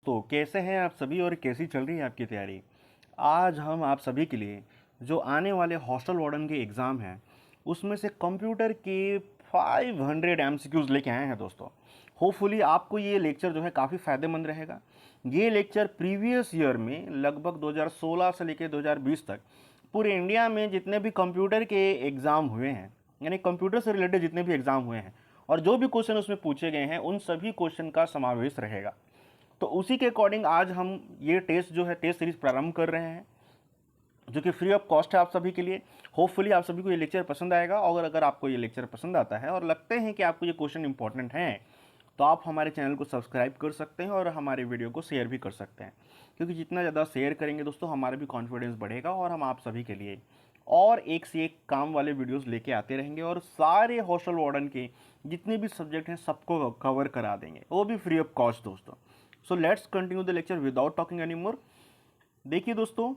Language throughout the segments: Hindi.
तो कैसे हैं आप सभी और कैसी चल रही है आपकी तैयारी। आज हम आप सभी के लिए जो आने वाले हॉस्टल वार्डन के एग्ज़ाम हैं उसमें से कंप्यूटर के 500 एमसीक्यूज़ लेके आए हैं दोस्तों। होपफुली आपको ये लेक्चर जो है काफ़ी फ़ायदेमंद रहेगा। ये लेक्चर प्रीवियस ईयर में लगभग 2016 से लेकर 2020 तक पूरे इंडिया में जितने भी कंप्यूटर के एग्ज़ाम हुए हैं, यानी कंप्यूटर से रिलेटेड जितने भी एग्ज़ाम हुए हैं और जो भी क्वेश्चन उसमें पूछे गए हैं उन सभी क्वेश्चन का समावेश रहेगा। तो उसी के अकॉर्डिंग आज हम ये टेस्ट जो है टेस्ट सीरीज प्रारंभ कर रहे हैं जो कि फ्री ऑफ कॉस्ट है आप सभी के लिए। होपफुली आप सभी को ये लेक्चर पसंद आएगा और अगर आपको ये लेक्चर पसंद आता है और लगते हैं कि आपको ये क्वेश्चन इंपॉर्टेंट हैं तो आप हमारे चैनल को सब्सक्राइब कर सकते हैं और हमारे वीडियो को शेयर भी कर सकते हैं, क्योंकि जितना ज़्यादा शेयर करेंगे दोस्तों हमारा भी कॉन्फिडेंस बढ़ेगा और हम आप सभी के लिए और एक से एक काम वाले वीडियोस लेके आते रहेंगे और सारे हॉस्टल वार्डन के जितने भी सब्जेक्ट हैं सबको कवर करा देंगे, वो भी फ्री ऑफ कॉस्ट दोस्तों। So let's continue the lecture without talking any more. देखिए दोस्तों,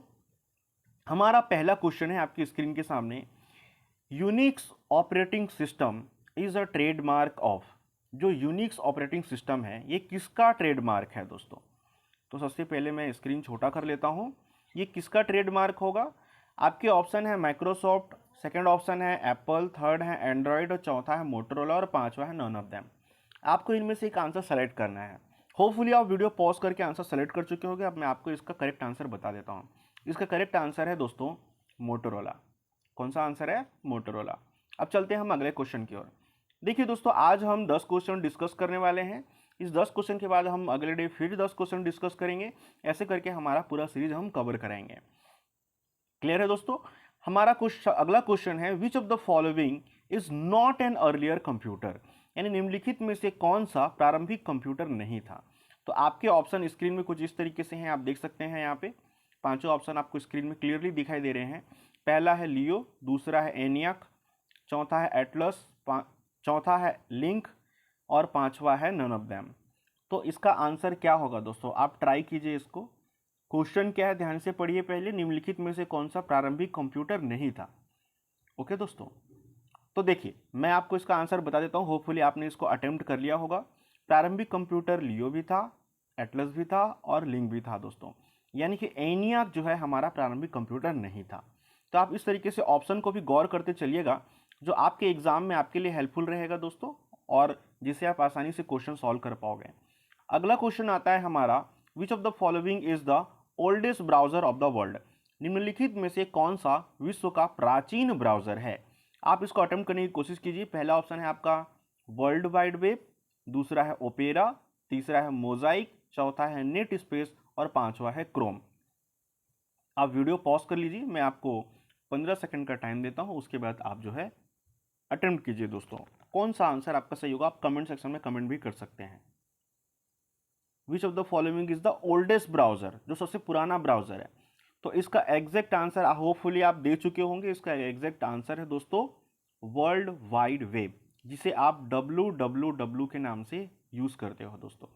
हमारा पहला क्वेश्चन है आपकी स्क्रीन के सामने। Unix operating system is a trademark of. जो यूनिक्स ऑपरेटिंग सिस्टम है ये किसका ट्रेडमार्क है दोस्तों? तो सबसे पहले मैं स्क्रीन छोटा कर लेता हूँ। ये किसका ट्रेडमार्क होगा? आपके ऑप्शन है माइक्रोसॉफ्ट, सेकंड ऑप्शन है एप्पल, थर्ड है एंड्रॉयड और चौथा है मोटोरोला और पांचवा है नन ऑफ देम। आपको इनमें से एक आंसर सेलेक्ट करना है। होपफुली आप वीडियो पॉज करके आंसर सेलेक्ट कर चुके होंगे। अब मैं आपको इसका करेक्ट आंसर बता देता हूँ। इसका करेक्ट आंसर है दोस्तों मोटोरोला। कौन सा आंसर है? मोटोरोला। अब चलते हैं हम अगले क्वेश्चन की ओर। देखिए दोस्तों, आज हम 10 क्वेश्चन डिस्कस करने वाले हैं। इस 10 क्वेश्चन के बाद हम अगले डे फिर 10 क्वेश्चन डिस्कस करेंगे। ऐसे करके हमारा पूरा सीरीज हम कवर कराएंगे। क्लियर है दोस्तों? हमारा अगला क्वेश्चन है which of the following is not an earlier computer, यानी निम्नलिखित में से कौन सा प्रारंभिक कंप्यूटर नहीं था। तो आपके ऑप्शन स्क्रीन में कुछ इस तरीके से हैं, आप देख सकते हैं। यहाँ पे पांचों ऑप्शन आपको स्क्रीन में क्लियरली दिखाई दे रहे हैं। पहला है लियो, दूसरा है एनियाक, चौथा है एटलस, चौथा है लिंक और पांचवा है नन ऑफ देम। तो इसका आंसर क्या होगा दोस्तों? आप ट्राई कीजिए इसको। क्वेश्चन क्या है ध्यान से पढ़िए पहले। निम्नलिखित में से कौन सा प्रारंभिक कंप्यूटर नहीं था? ओके दोस्तों, तो देखिए मैं आपको इसका आंसर बता देता हूँ। होपफुली आपने इसको अटेम्प्ट कर लिया होगा। प्रारंभिक कंप्यूटर लियो भी था, एटलस भी था और लिंक भी था दोस्तों। यानी कि एनियाक जो है हमारा प्रारंभिक कंप्यूटर नहीं था। तो आप इस तरीके से ऑप्शन को भी गौर करते चलिएगा, जो आपके एग्जाम में आपके लिए हेल्पफुल रहेगा दोस्तों, और जिससे आप आसानी से क्वेश्चन सॉल्व कर पाओगे। अगला क्वेश्चन आता है हमारा which of the following is the oldest browser of the world. निम्नलिखित में से कौन सा विश्व का प्राचीन ब्राउजर है? आप इसको अटेम्प्ट करने की कोशिश कीजिए। पहला ऑप्शन है आपका वर्ल्ड वाइड वेब, दूसरा है ओपेरा, तीसरा है मोजाइक, चौथा है नेट स्पेस और पांचवा है क्रोम। आप वीडियो पॉज कर लीजिए, मैं आपको 15 सेकंड का टाइम देता हूं, उसके बाद आप जो है अटेम्प्ट कीजिए दोस्तों। कौन सा आंसर आपका सही होगा आप कमेंट सेक्शन में कमेंट भी कर सकते हैं। Which of the following is the oldest browser, जो सबसे पुराना ब्राउजर है। तो इसका एग्जैक्ट आंसर होपफुली आप दे चुके होंगे। इसका एग्जैक्ट आंसर है दोस्तों वर्ल्ड वाइड वेब, जिसे आप www के नाम से यूज करते हो दोस्तों।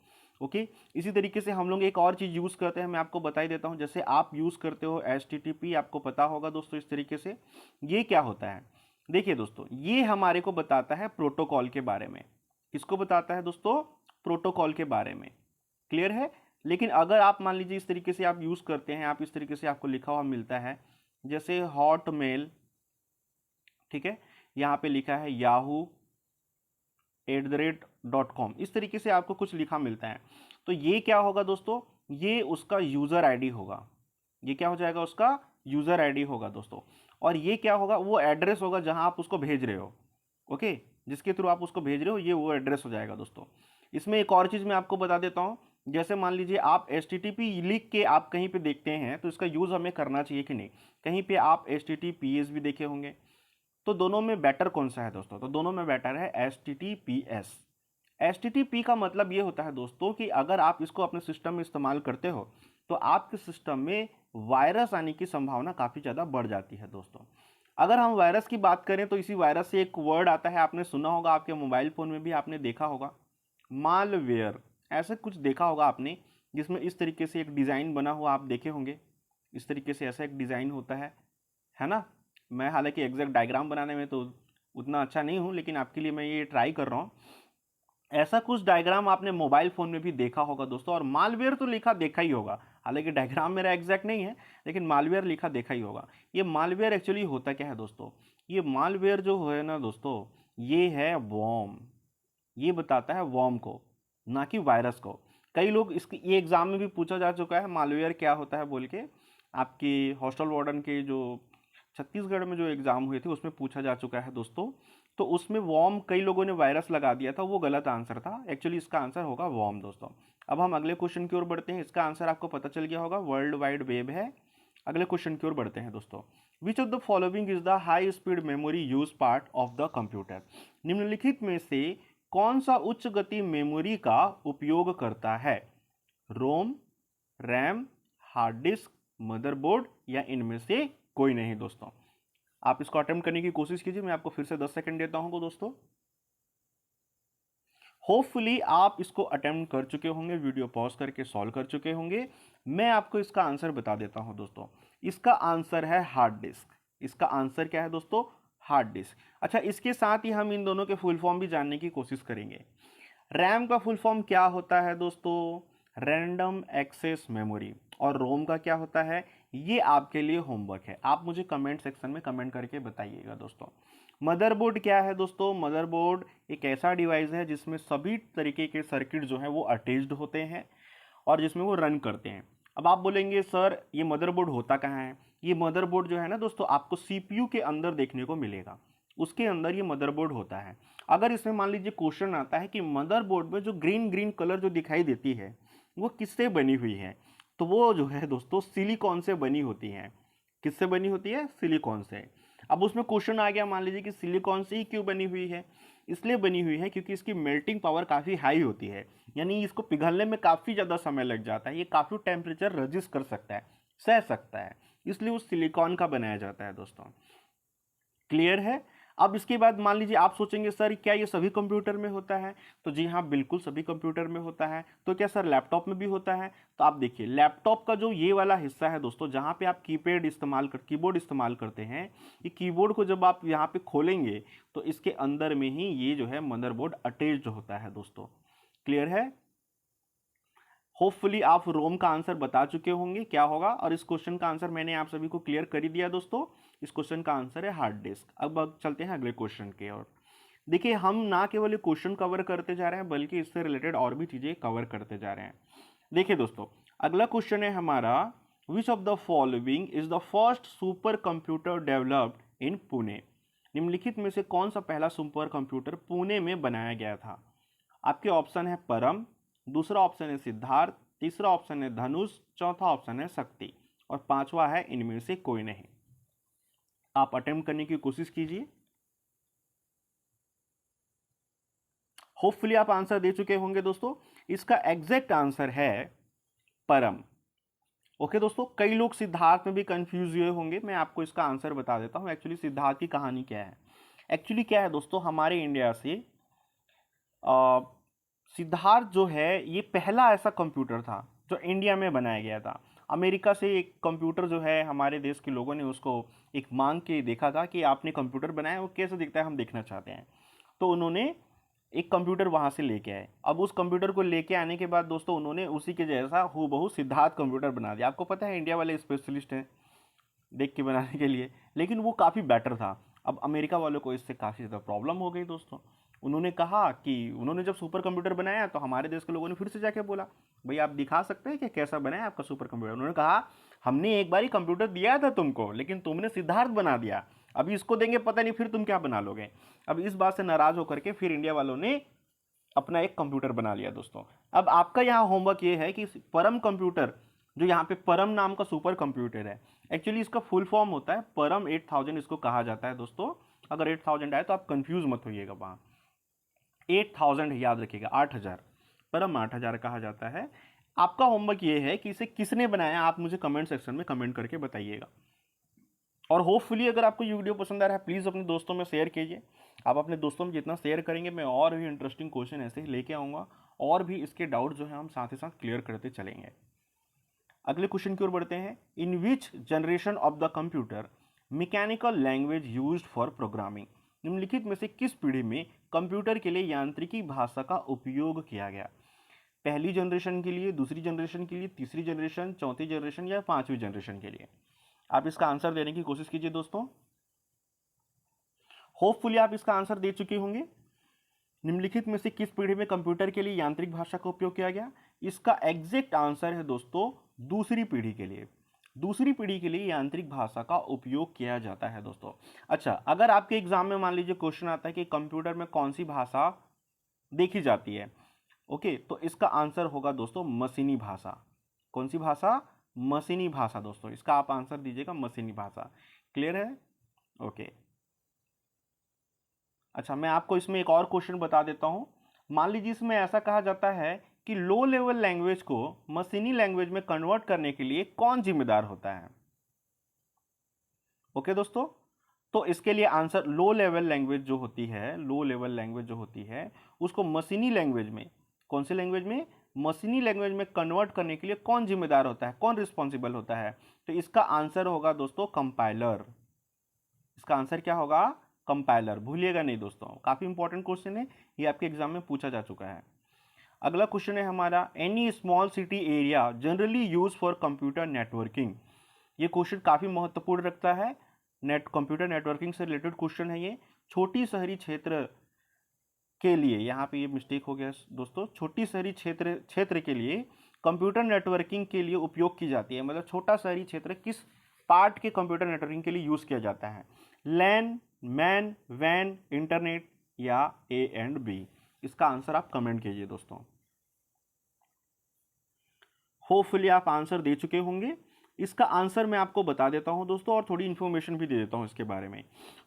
ओके, इसी तरीके से हम लोग एक और चीज यूज करते हैं, मैं आपको बता ही देता हूं। जैसे आप यूज करते हो HTTP, आपको पता होगा दोस्तों इस तरीके से। ये क्या होता है? देखिए दोस्तों, ये हमारे को बताता है प्रोटोकॉल के बारे में। किसको बताता है दोस्तों? प्रोटोकॉल के बारे में। क्लियर है? लेकिन अगर आप मान लीजिए इस तरीके से आप यूज करते हैं, आप इस तरीके से आपको लिखा हुआ मिलता है जैसे हॉटमेल, ठीक है, यहाँ पे लिखा है yahoo@.com, इस तरीके से आपको कुछ लिखा मिलता है। तो ये क्या होगा दोस्तों? ये उसका यूजर आईडी होगा। ये क्या हो जाएगा? उसका यूजर आईडी होगा दोस्तों। और ये क्या होगा? वो एड्रेस होगा जहां आप उसको भेज रहे हो। ओके, जिसके थ्रू आप उसको भेज रहे हो, ये वो एड्रेस हो जाएगा दोस्तों। इसमें एक और चीज मैं आपको बता देता हूं। जैसे मान लीजिए आप HTTP लिख के आप कहीं पे देखते हैं, तो इसका यूज हमें करना चाहिए कि नहीं? कहीं पे आप HTTPS भी देखे होंगे। तो दोनों में बेटर कौन सा है दोस्तों? तो दोनों में बेटर है HTTPS। HTTP का मतलब ये होता है दोस्तों कि अगर आप इसको अपने सिस्टम में इस्तेमाल करते हो तो आपके सिस्टम में वायरस आने की संभावना काफ़ी ज़्यादा बढ़ जाती है दोस्तों। अगर हम वायरस की बात करें तो इसी वायरस से एक वर्ड आता है, आपने सुना होगा, आपके मोबाइल फ़ोन में भी आपने देखा होगा, मालवेयर। ऐसा कुछ देखा होगा आपने, जिसमें इस तरीके से एक डिज़ाइन बना हुआ आप देखे होंगे। इस तरीके से ऐसा एक डिज़ाइन होता है ना? मैं हालांकि एग्जैक्ट डायग्राम बनाने में तो उतना अच्छा नहीं हूँ, लेकिन आपके लिए मैं ये ट्राई कर रहा हूँ। ऐसा कुछ डायग्राम आपने मोबाइल फ़ोन में भी देखा होगा दोस्तों, और मालवेयर तो लिखा देखा ही होगा। हालांकि डायग्राम मेरा एग्जैक्ट नहीं है, लेकिन मालवेयर लिखा देखा ही होगा। ये मालवेयर एक्चुअली होता क्या है दोस्तों? ये मालवेयर जो है ना दोस्तों, ये है वॉर्म। ये बताता है वॉर्म को, ना कि वायरस को। कई लोग इसके ये एग्ज़ाम में भी पूछा जा चुका है मालवेयर क्या होता है बोल के। आपके हॉस्टल वार्डन के जो छत्तीसगढ़ में जो एग्ज़ाम हुए थे उसमें पूछा जा चुका है दोस्तों। तो उसमें वॉर्म कई लोगों ने वायरस लगा दिया था, वो गलत आंसर था। एक्चुअली इसका आंसर होगा वॉर्म दोस्तों। अब हम अगले क्वेश्चन की ओर बढ़ते हैं। इसका आंसर आपको पता चल गया होगा, वर्ल्ड वाइड वेब है। अगले क्वेश्चन की ओर बढ़ते हैं दोस्तों। Which of the following is the high speed memory use part of the computer? निम्नलिखित में से कौन सा उच्च गति मेमोरी का उपयोग करता है? रोम, रैम, हार्ड डिस्क, मदरबोर्ड, या इनमें से कोई नहीं दोस्तों। आप इसको अटेम्प्ट करने की कोशिश कीजिए। मैं आपको फिर से 10 सेकंड देता हूं दोस्तों। होपफुली आप इसको अटेम्प्ट कर चुके होंगे, वीडियो पॉज करके सॉल्व कर चुके होंगे। मैं आपको इसका आंसर बता देता हूं दोस्तों। इसका आंसर है हार्ड डिस्क। इसका आंसर क्या है दोस्तों? Hard disk. अच्छा, इसके साथ ही हम इन दोनों के फुल फॉर्म भी जानने की कोशिश करेंगे। रैम का फुल फॉर्म क्या होता है दोस्तों? Random access memory. और रोम का क्या होता है? ये आपके लिए होमवर्क है, आप मुझे कमेंट सेक्शन में कमेंट करके बताइएगा दोस्तों। मदरबोर्ड क्या है दोस्तों? मदरबोर्ड एक ऐसा डिवाइस है जिसमें सभी तरीके के सर्किट जो हैं वो अटैच्ड होते हैं और जिसमें वो रन करते हैं। अब आप बोलेंगे सर ये मदरबोर्ड होता कहाँ है? ये मदरबोर्ड जो है ना दोस्तों, आपको सीपीयू के अंदर देखने को मिलेगा। उसके अंदर ये मदरबोर्ड होता है। अगर इसमें मान लीजिए क्वेश्चन आता है कि मदरबोर्ड में जो ग्रीन ग्रीन कलर जो दिखाई देती है वो किससे बनी हुई है, तो वो जो है दोस्तों सिलिकॉन से बनी होती है। किससे बनी होती है? सिलिकॉन से। अब उसमें क्वेश्चन आ गया, मान लीजिए कि सिलिकॉन से ही क्यों बनी हुई है? इसलिए बनी हुई है क्योंकि इसकी मेल्टिंग पावर काफ़ी हाई होती है, यानी इसको पिघलने में काफ़ी ज़्यादा समय लग जाता है। ये काफ़ी टेम्परेचर रजिस्ट कर सकता है, सह सकता है, इसलिए उस सिलिकॉन का बनाया जाता है दोस्तों। क्लियर है? अब इसके बाद मान लीजिए आप सोचेंगे सर क्या ये सभी कंप्यूटर में होता है? तो जी हाँ, बिल्कुल सभी कंप्यूटर में होता है। तो क्या सर लैपटॉप में भी होता है? तो आप देखिए लैपटॉप का जो ये वाला हिस्सा है दोस्तों, जहाँ पे आप कीबोर्ड इस्तेमाल करते हैं, ये कीबोर्ड को जब आप यहाँ पे खोलेंगे तो इसके अंदर में ही ये जो है मदरबोर्ड अटैच्ड होता है दोस्तों। क्लियर है? होपफुली आप रोम का आंसर बता चुके होंगे क्या होगा, और इस क्वेश्चन का आंसर मैंने आप सभी को क्लियर कर ही दिया दोस्तों। इस क्वेश्चन का आंसर है हार्ड डिस्क। अब चलते हैं अगले क्वेश्चन की ओर। देखिए हम ना केवल क्वेश्चन कवर करते जा रहे हैं बल्कि इससे रिलेटेड और भी चीज़ें कवर करते जा रहे हैं। देखिए दोस्तों, अगला क्वेश्चन है हमारा, which of the following is the first super computer developed in Pune? निम्नलिखित में से कौन सा पहला सुपर कंप्यूटर पुणे में बनाया गया था? आपके ऑप्शन है परम, दूसरा ऑप्शन है सिद्धार्थ, तीसरा ऑप्शन है धनुष, चौथा ऑप्शन है शक्ति, और पांचवा है इनमें से कोई नहीं। आप अटेम्प्ट करने की कोशिश कीजिए। होपफुली आप आंसर दे चुके होंगे दोस्तों। इसका एग्जैक्ट आंसर है परम। ओके दोस्तों, कई लोग सिद्धार्थ में भी कंफ्यूज हुए होंगे, मैं आपको इसका आंसर बता देता हूं। एक्चुअली सिद्धार्थ की कहानी क्या है? एक्चुअली क्या है दोस्तों, हमारे इंडिया से सिद्धार्थ जो है ये पहला ऐसा कंप्यूटर था जो इंडिया में बनाया गया था। अमेरिका से एक कंप्यूटर जो है हमारे देश के लोगों ने उसको एक मांग के देखा था कि आपने कंप्यूटर बनाया, वो कैसे दिखता है हम देखना चाहते हैं। तो उन्होंने एक कंप्यूटर वहाँ से लेके आए। अब उस कंप्यूटर को लेके आने के बाद दोस्तों उन्होंने उसी के जैसा हूबहू सिद्धार्थ कंप्यूटर बना दिया। आपको पता है इंडिया वाले स्पेशलिस्ट हैं देख के बनाने के लिए, लेकिन वो काफ़ी बेटर था। अब अमेरिका वालों को इससे काफ़ी ज़्यादा प्रॉब्लम हो गई दोस्तों। उन्होंने कहा कि उन्होंने जब सुपर कंप्यूटर बनाया तो हमारे देश के लोगों ने फिर से जाके बोला, भाई आप दिखा सकते हैं कि कैसा बनाया आपका सुपर कंप्यूटर? उन्होंने कहा हमने एक बार ही कंप्यूटर दिया था तुमको, लेकिन तुमने सिद्धार्थ बना दिया, अभी इसको देंगे पता नहीं फिर तुम क्या बना लोगे। अब इस बात से नाराज़ होकर के फिर इंडिया वालों ने अपना एक कंप्यूटर बना लिया दोस्तों। अब आपका यहाँ होमवर्क ये है कि परम कंप्यूटर, जो यहाँ पे परम नाम का सुपर कंप्यूटर है, एक्चुअली इसका फुल फॉर्म होता है परम 8000 इसको कहा जाता है दोस्तों। अगर 8000 आए तो आप कंफ्यूज मत होइएगा, वहाँ 8000 याद रखिएगा, 8000, परम 8000 कहा जाता है। आपका होमवर्क ये है कि इसे किसने बनाया, आप मुझे कमेंट सेक्शन में कमेंट करके बताइएगा। और होपफुली अगर आपको ये वीडियो पसंद आ रहा है प्लीज़ अपने दोस्तों में शेयर कीजिए। आप अपने दोस्तों में जितना शेयर करेंगे मैं और भी इंटरेस्टिंग क्वेश्चन ऐसे ही लेके आऊँगा, और भी इसके डाउट जो है हम साथ ही साथ क्लियर करते चलेंगे। अगले क्वेश्चन की ओर बढ़ते हैं। In which generation of the computer mechanical language used for programming? निम्नलिखित में से किस पीढ़ी में कंप्यूटर के लिए यांत्रिकी भाषा का उपयोग किया गया? पहली जनरेशन के लिए, दूसरी जनरेशन के लिए, तीसरी जनरेशन, चौथी जनरेशन या पांचवी जनरेशन के लिए? आप इसका आंसर देने की कोशिश कीजिए दोस्तों। होपफुली आप इसका आंसर दे चुके होंगे। निम्नलिखित में से किस पीढ़ी में कंप्यूटर के लिए यांत्रिक भाषा का उपयोग किया गया? इसका एग्जैक्ट आंसर है दोस्तों दूसरी पीढ़ी के लिए। दूसरी पीढ़ी के लिए यांत्रिक भाषा का उपयोग किया जाता है दोस्तों। अच्छा, अगर आपके एग्जाम में मान लीजिए क्वेश्चन आता है कि कंप्यूटर में कौन सी भाषा देखी जाती है, ओके, तो इसका आंसर होगा दोस्तों मशीनी भाषा। कौन सी भाषा? मशीनी भाषा दोस्तों। इसका आप आंसर दीजिएगा मशीनी भाषा। क्लियर है? ओके। अच्छा, मैं आपको इसमें एक और क्वेश्चन बता देता हूं। मान लीजिए इसमें ऐसा कहा जाता है कि लो लेवल लैंग्वेज को मशीनी लैंग्वेज में कन्वर्ट करने के लिए कौन जिम्मेदार होता है? ओके दोस्तों, तो इसके लिए आंसर लो लेवल लैंग्वेज जो होती है, लो लेवल लैंग्वेज जो होती है उसको मशीनी लैंग्वेज में, कौन सी लैंग्वेज में? मशीनी लैंग्वेज में कन्वर्ट करने के लिए कौन जिम्मेदार होता है, कौन रिस्पॉन्सिबल होता है? तो इसका आंसर होगा दोस्तों कंपाइलर। इसका आंसर क्या होगा? कंपाइलर। भूलिएगा नहीं दोस्तों, काफी इंपॉर्टेंट क्वेश्चन है, ये आपके एग्जाम में पूछा जा चुका है। अगला क्वेश्चन है हमारा, any small city area generally use for computer networking. ये क्वेश्चन काफी महत्वपूर्ण रखता है, कंप्यूटर नेटवर्किंग से रिलेटेड क्वेश्चन है ये। छोटी शहरी क्षेत्र के लिए, यहाँ पे ये मिस्टेक हो गया दोस्तों, छोटी शहरी क्षेत्र के लिए कंप्यूटर नेटवर्किंग के लिए उपयोग की जाती है। मतलब छोटा शहरी क्षेत्र किस पार्ट के कंप्यूटर नेटवर्किंग के लिए यूज किया जाता है? लैन, मैन, वैन, इंटरनेट या ए एंड बी? इसका आंसर आप कमेंट कीजिए दोस्तों। होपफुली आप आंसर दे चुके होंगे। इसका आंसर मैं आपको बता देता हूं दोस्तों और थोड़ी इन्फॉर्मेशन भी दे देता हूं इसके बारे में।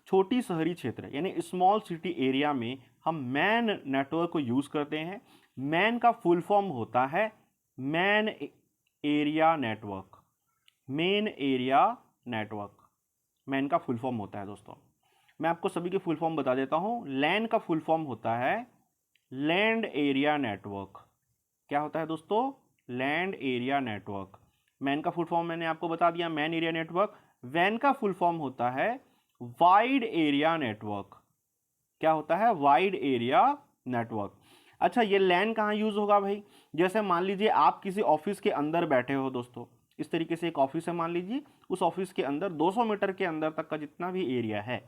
छोटी शहरी क्षेत्र यानी स्मॉल सिटी एरिया में हम मैन नेटवर्क को यूज करते हैं। मैन का फुल फॉर्म होता है man area network. Main area network man का फुल फॉर्म होता है दोस्तों। मैं आपको सभी के फुल फॉर्म बता देता हूं। लैन का फुल फॉर्म होता है लैंड एरिया नेटवर्क। क्या होता है दोस्तों? Land area network. मैन का फुल फॉर्म मैंने आपको बता दिया, मैन एरिया नेटवर्क। वैन का फुल फॉर्म होता है वाइड एरिया नेटवर्क। क्या होता है? Wide area network. अच्छा, ये लैन कहाँ यूज होगा भाई? जैसे मान लीजिए आप किसी ऑफिस के अंदर बैठे हो दोस्तों, इस तरीके से एक ऑफिस है मान लीजिए, उस ऑफिस के अंदर 200 मीटर के अंदर तक का जितना भी एरिया है,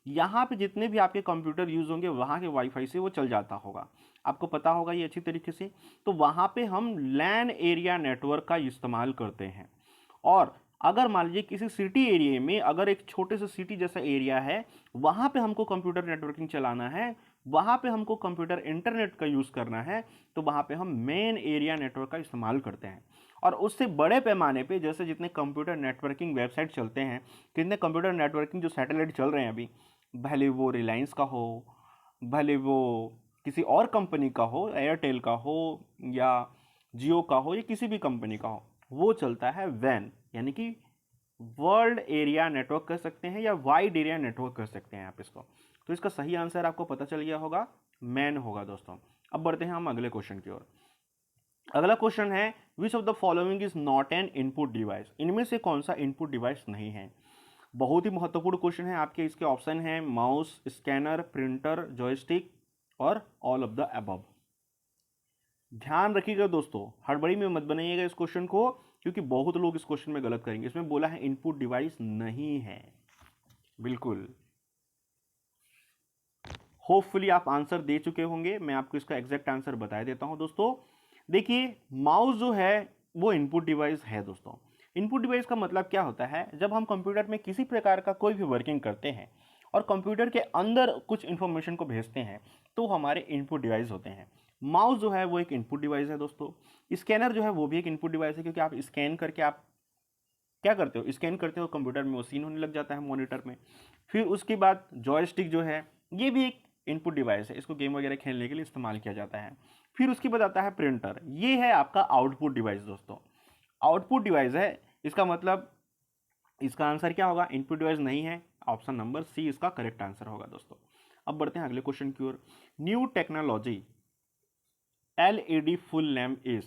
यहाँ पे जितने भी आपके कंप्यूटर यूज होंगे वहाँ के वाईफाई से वो चल जाता होगा। आपको पता होगा ये अच्छी तरीके से। तो वहाँ पे हम लैन एरिया नेटवर्क का इस्तेमाल करते हैं। और अगर मान लीजिए किसी सिटी एरिया में, अगर एक छोटे से सिटी जैसा एरिया है, वहाँ पे हमको कंप्यूटर नेटवर्किंग चलाना है, वहाँ पे हमको कंप्यूटर इंटरनेट का यूज़ करना है, तो वहाँ पे हम मेन एरिया नेटवर्क का इस्तेमाल करते हैं। और उससे बड़े पैमाने पे जैसे जितने कंप्यूटर नेटवर्किंग वेबसाइट चलते हैं, कितने कंप्यूटर नेटवर्किंग जो सैटेलाइट चल रहे हैं अभी, भले वो रिलायंस का हो, भले वो किसी और कंपनी का हो, एयरटेल का हो या जियो का हो या किसी भी कंपनी का हो, वो चलता है वैन, यानी कि वर्ल्ड एरिया नेटवर्क कह सकते हैं या वाइड एरिया नेटवर्क कह सकते हैं आप इसको। तो इसका सही आंसर आपको पता चल गया होगा, मैन होगा दोस्तों। अब बढ़ते हैं हम अगले क्वेश्चन की ओर। अगला क्वेश्चन है, which of the following is not an input device? इनमें से कौन सा इनपुट डिवाइस नहीं है? बहुत ही महत्वपूर्ण क्वेश्चन है आपके। इसके ऑप्शन है माउस, स्कैनर, प्रिंटर, जॉयस्टिक और ऑल ऑफ द अबव। ध्यान रखिएगा दोस्तों, हड़बड़ी में मत बनाइएगा इस क्वेश्चन को, क्योंकि बहुत लोग इस क्वेश्चन में गलत करेंगे। इसमें बोला है इनपुट डिवाइस नहीं है, बिल्कुल। होपफुली आप आंसर दे चुके होंगे। मैं आपको इसका एग्जैक्ट आंसर बता देता हूं दोस्तों। देखिए, माउस जो है वो इनपुट डिवाइस है दोस्तों। इनपुट डिवाइस का मतलब क्या होता है? जब हम कंप्यूटर में किसी प्रकार का कोई भी वर्किंग करते हैं और कंप्यूटर के अंदर कुछ इंफॉर्मेशन को भेजते हैं, तो हमारे इनपुट डिवाइस होते हैं। माउस जो है वो एक इनपुट डिवाइस है दोस्तों। स्कैनर जो है वो भी एक इनपुट डिवाइस है, क्योंकि आप स्कैन करके आप क्या करते हो? स्कैन करते हो, कंप्यूटर में वो सीन होने लग जाता है मॉनिटर में। फिर उसके बाद जॉयस्टिक जो है ये भी एक इनपुट डिवाइस है, इसको गेम वगैरह खेलने के लिए इस्तेमाल किया जाता है। फिर उसके बाद आता है प्रिंटर, ये है आपका आउटपुट डिवाइस दोस्तों। आउटपुट डिवाइस है, इसका मतलब इसका आंसर क्या होगा? इनपुट डिवाइस नहीं है, ऑप्शन नंबर सी इसका करेक्ट आंसर होगा दोस्तों। अब बढ़ते हैं अगले क्वेश्चन की ओर। New technology LED full name is?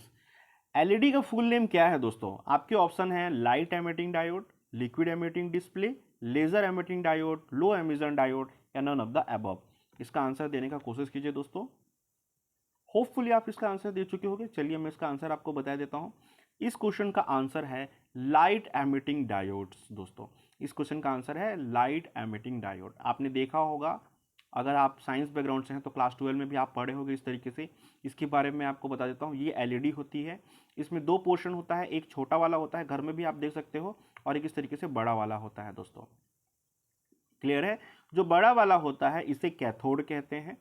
LED का फुल नेम क्या है दोस्तों? आपके ऑप्शन है light emitting diode, liquid emitting display, laser emitting diode, low emission diode या नन ऑफ द अबव। इसका आंसर देने का कोशिश कीजिए दोस्तों। होपफुली आप इसका आंसर दे चुके होंगे। चलिए मैं इसका आंसर आपको बता देता हूँ। इस क्वेश्चन का आंसर है लाइट एमिटिंग डायोड्स दोस्तों। इस क्वेश्चन का आंसर है लाइट एमिटिंग डायोड। आपने देखा होगा, अगर आप साइंस बैकग्राउंड से हैं तो क्लास 12 में भी आप पढ़े होंगे इस तरीके से। इसके बारे में आपको बता देता हूँ। ये एलईडी होती है, इसमें दो पोर्शन होता है, एक छोटा वाला होता है, घर में भी आप देख सकते हो, और एक इस तरीके से बड़ा वाला होता है दोस्तों। क्लियर है? जो बड़ा वाला होता है इसे कैथोड कहते हैं।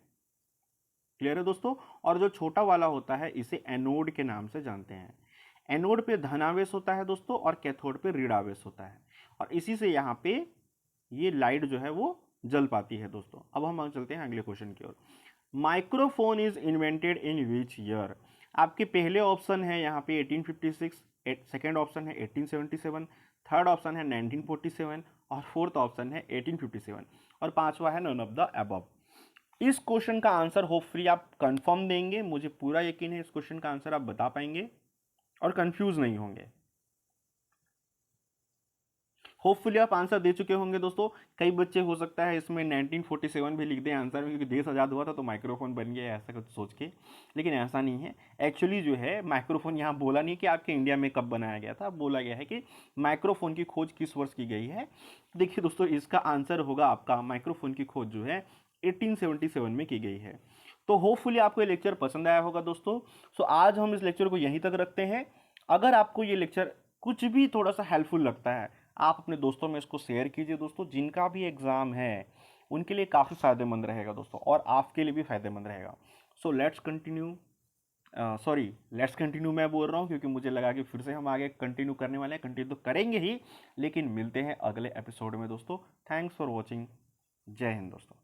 क्लियर है दोस्तों? और जो छोटा वाला होता है इसे एनोड के नाम से जानते हैं। एनोड पे धनावेश होता है दोस्तों और कैथोड पे ऋणावेश होता है, और इसी से यहाँ पे ये लाइट जो है वो जल पाती है दोस्तों। अब हम चलते हैं अगले क्वेश्चन की ओर। Microphone is invented in which year? आपके पहले ऑप्शन है यहाँ पे 1856, सेकेंड ऑप्शन है 1877, थर्ड ऑप्शन है 1947 और फोर्थ ऑप्शन है 1857 और पांचवा है नन ऑफ द अबव। इस क्वेश्चन का आंसर होपफुली आप कंफर्म देंगे। मुझे पूरा यकीन है इस क्वेश्चन का आंसर आप बता पाएंगे और कंफ्यूज नहीं होंगे। होपफुली आप आंसर दे चुके होंगे दोस्तों। कई बच्चे हो सकता है इसमें 1947 भी लिख दें आंसर में, क्योंकि देश आज़ाद हुआ था तो माइक्रोफोन बन गया ऐसा कुछ सोच के, लेकिन ऐसा नहीं है। एक्चुअली जो है माइक्रोफोन यहाँ बोला नहीं कि आपके इंडिया में कब बनाया गया था, बोला गया है कि माइक्रोफोन की खोज किस वर्ष की गई है। देखिए दोस्तों, इसका आंसर होगा आपका माइक्रोफोन की खोज जो है 1877 में की गई है। तो होपफुली आपको ये लेक्चर पसंद आया होगा दोस्तों। सो आज हम इस लेक्चर को यहीं तक रखते हैं। अगर आपको ये लेक्चर कुछ भी थोड़ा सा हेल्पफुल लगता है, आप अपने दोस्तों में इसको शेयर कीजिए दोस्तों। जिनका भी एग्ज़ाम है उनके लिए काफ़ी फ़ायदेमंद रहेगा दोस्तों, और आपके लिए भी फ़ायदेमंद रहेगा। So let's continue, sorry let's continue मैं बोल रहा हूँ क्योंकि मुझे लगा कि फिर से हम आगे कंटिन्यू करने वाले हैं। कंटिन्यू तो करेंगे ही, लेकिन मिलते हैं अगले एपिसोड में दोस्तों। Thanks for watching. जय हिंद दोस्तों।